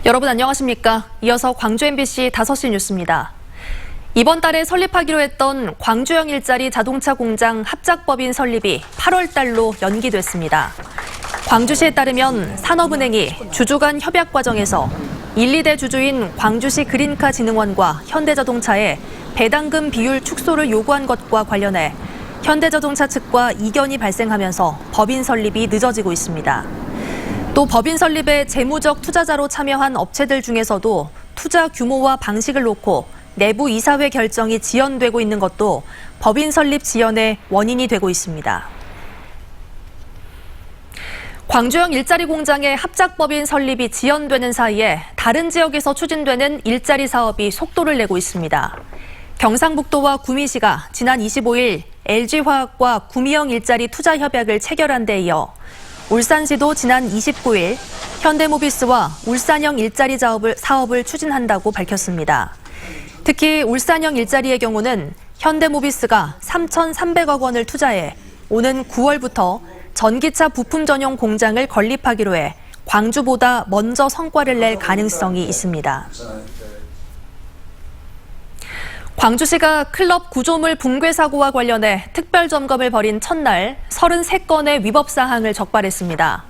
여러분 안녕하십니까? 이어서 광주 MBC 5시 뉴스입니다. 이번 달에 설립하기로 했던 광주형 일자리 자동차 공장 합작법인 설립이 8월 달로 연기됐습니다. 광주시에 따르면 산업은행이 주주 간 협약 과정에서 1, 2대 주주인 광주시 그린카 진흥원과 현대자동차에 배당금 비율 축소를 요구한 것과 관련해 현대자동차 측과 이견이 발생하면서 법인 설립이 늦어지고 있습니다. 또 법인 설립에 재무적 투자자로 참여한 업체들 중에서도 투자 규모와 방식을 놓고 내부 이사회 결정이 지연되고 있는 것도 법인 설립 지연의 원인이 되고 있습니다. 광주형 일자리 공장의 합작법인 설립이 지연되는 사이에 다른 지역에서 추진되는 일자리 사업이 속도를 내고 있습니다. 경상북도와 구미시가 지난 25일 LG화학과 구미형 일자리 투자 협약을 체결한 데 이어 울산시도 지난 29일 현대모비스와 울산형 일자리 사업을 추진한다고 밝혔습니다. 특히 울산형 일자리의 경우는 현대모비스가 3,300억 원을 투자해 오는 9월부터 전기차 부품 전용 공장을 건립하기로 해 광주보다 먼저 성과를 낼 가능성이 있습니다. 광주시가 클럽 구조물 붕괴 사고와 관련해 특별 점검을 벌인 첫날 33건의 위법 사항을 적발했습니다.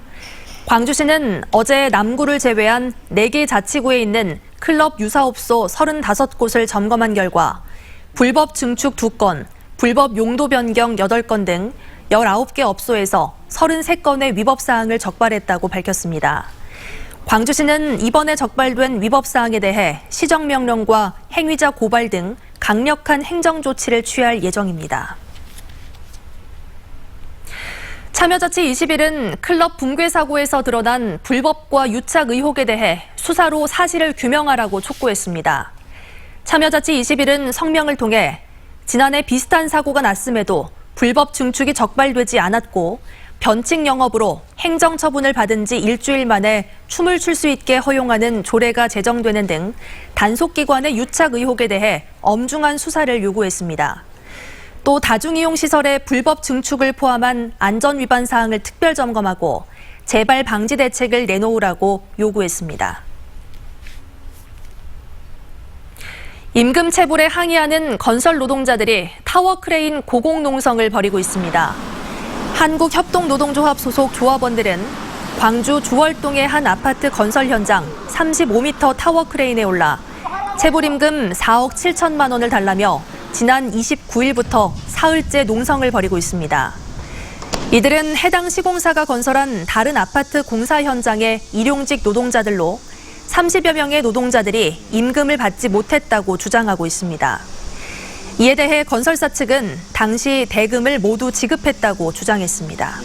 광주시는 어제 남구를 제외한 4개 자치구에 있는 클럽 유사업소 35곳을 점검한 결과 불법 증축 2건, 불법 용도 변경 8건 등 19개 업소에서 33건의 위법 사항을 적발했다고 밝혔습니다. 광주시는 이번에 적발된 위법 사항에 대해 시정명령과 행위자 고발 등 강력한 행정조치를 취할 예정입니다. 참여자치 20일은 클럽 붕괴 사고에서 드러난 불법과 유착 의혹에 대해 수사로 사실을 규명하라고 촉구했습니다. 참여자치 20일은 성명을 통해 지난해 비슷한 사고가 났음에도 불법 증축이 적발되지 않았고 변칙 영업으로 행정처분을 받은 지 일주일 만에 춤을 출 수 있게 허용하는 조례가 제정되는 등 단속기관의 유착 의혹에 대해 엄중한 수사를 요구했습니다. 또 다중이용시설의 불법 증축을 포함한 안전위반 사항을 특별 점검하고 재발 방지 대책을 내놓으라고 요구했습니다. 임금 체불에 항의하는 건설 노동자들이 타워크레인 고공농성을 벌이고 있습니다. 한국협동노동조합 소속 조합원들은 광주 주월동의 한 아파트 건설 현장 35m 타워크레인에 올라 체불임금 4억 7천만 원을 달라며 지난 29일부터 사흘째 농성을 벌이고 있습니다. 이들은 해당 시공사가 건설한 다른 아파트 공사 현장의 일용직 노동자들로 30여 명의 노동자들이 임금을 받지 못했다고 주장하고 있습니다. 이에 대해 건설사 측은 당시 대금을 모두 지급했다고 주장했습니다.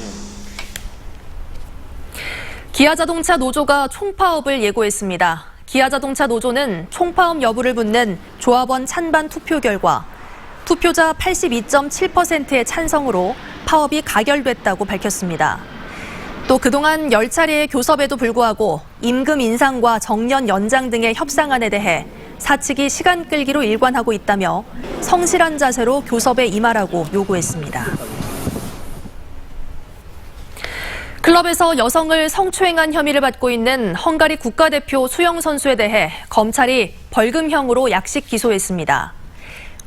기아자동차 노조가 총파업을 예고했습니다. 기아자동차 노조는 총파업 여부를 묻는 조합원 찬반 투표 결과 투표자 82.7%의 찬성으로 파업이 가결됐다고 밝혔습니다. 또 그동안 10차례의 교섭에도 불구하고 임금 인상과 정년 연장 등의 협상안에 대해 사측이 시간 끌기로 일관하고 있다며 성실한 자세로 교섭에 임하라고 요구했습니다. 클럽에서 여성을 성추행한 혐의를 받고 있는 헝가리 국가대표 수영 선수에 대해 검찰이 벌금형으로 약식 기소했습니다.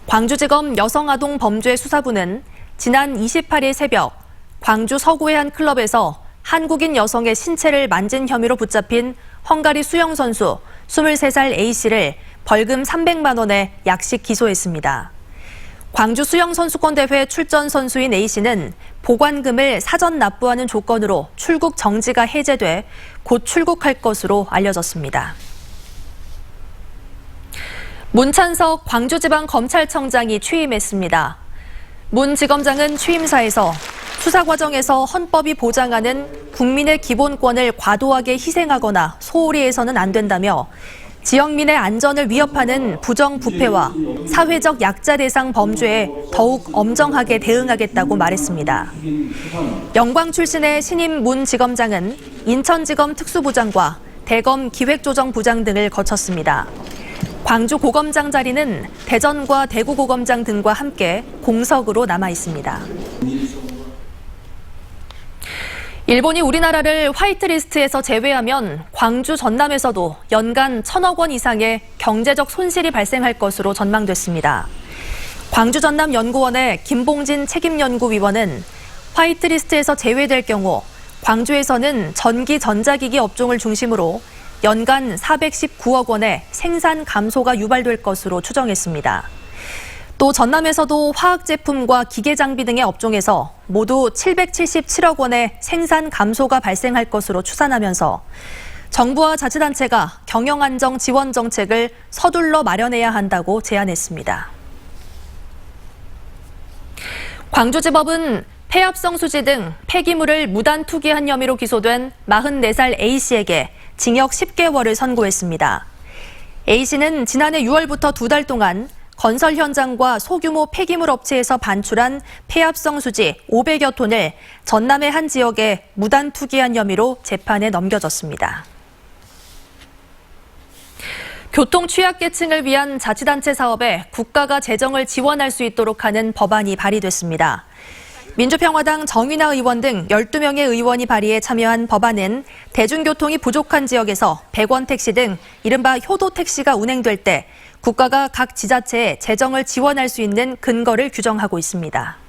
광주지검 여성아동범죄수사부는 지난 28일 새벽 광주 서구의 한 클럽에서 한국인 여성의 신체를 만진 혐의로 붙잡힌 헝가리 수영 선수 23살 A씨를 벌금 300만 원에 약식 기소했습니다. 광주 수영선수권대회 출전 선수인 A씨는 보관금을 사전 납부하는 조건으로 출국 정지가 해제돼 곧 출국할 것으로 알려졌습니다. 문찬석 광주지방검찰청장이 취임했습니다. 문 지검장은 취임사에서 수사 과정에서 헌법이 보장하는 국민의 기본권을 과도하게 희생하거나 소홀히 해서는 안 된다며 지역민의 안전을 위협하는 부정부패와 사회적 약자 대상 범죄에 더욱 엄정하게 대응하겠다고 말했습니다. 영광 출신의 신임 문 지검장은 인천지검 특수부장과 대검 기획조정부장 등을 거쳤습니다. 광주 고검장 자리는 대전과 대구 고검장 등과 함께 공석으로 남아 있습니다. 일본이 우리나라를 화이트리스트에서 제외하면 광주 전남에서도 연간 1,000억 원 이상의 경제적 손실이 발생할 것으로 전망됐습니다. 광주 전남 연구원의 김봉진 책임연구위원은 화이트리스트에서 제외될 경우 광주에서는 전기 전자기기 업종을 중심으로 연간 419억 원의 생산 감소가 유발될 것으로 추정했습니다. 또 전남에서도 화학제품과 기계장비 등의 업종에서 모두 777억 원의 생산 감소가 발생할 것으로 추산하면서 정부와 자치단체가 경영안정 지원 정책을 서둘러 마련해야 한다고 제안했습니다. 광주지법은 폐합성 수지 등 폐기물을 무단 투기한 혐의로 기소된 44살 A씨에게 징역 10개월을 선고했습니다. A씨는 지난해 6월부터 2달 동안 건설 현장과 소규모 폐기물 업체에서 반출한 폐합성 수지 500여 톤을 전남의 한 지역에 무단 투기한 혐의로 재판에 넘겨졌습니다. 교통 취약계층을 위한 자치단체 사업에 국가가 재정을 지원할 수 있도록 하는 법안이 발의됐습니다. 민주평화당 정윤아 의원 등 12명의 의원이 발의에 참여한 법안은 대중교통이 부족한 지역에서 100원 택시 등 이른바 효도 택시가 운행될 때 국가가 각 지자체에 재정을 지원할 수 있는 근거를 규정하고 있습니다.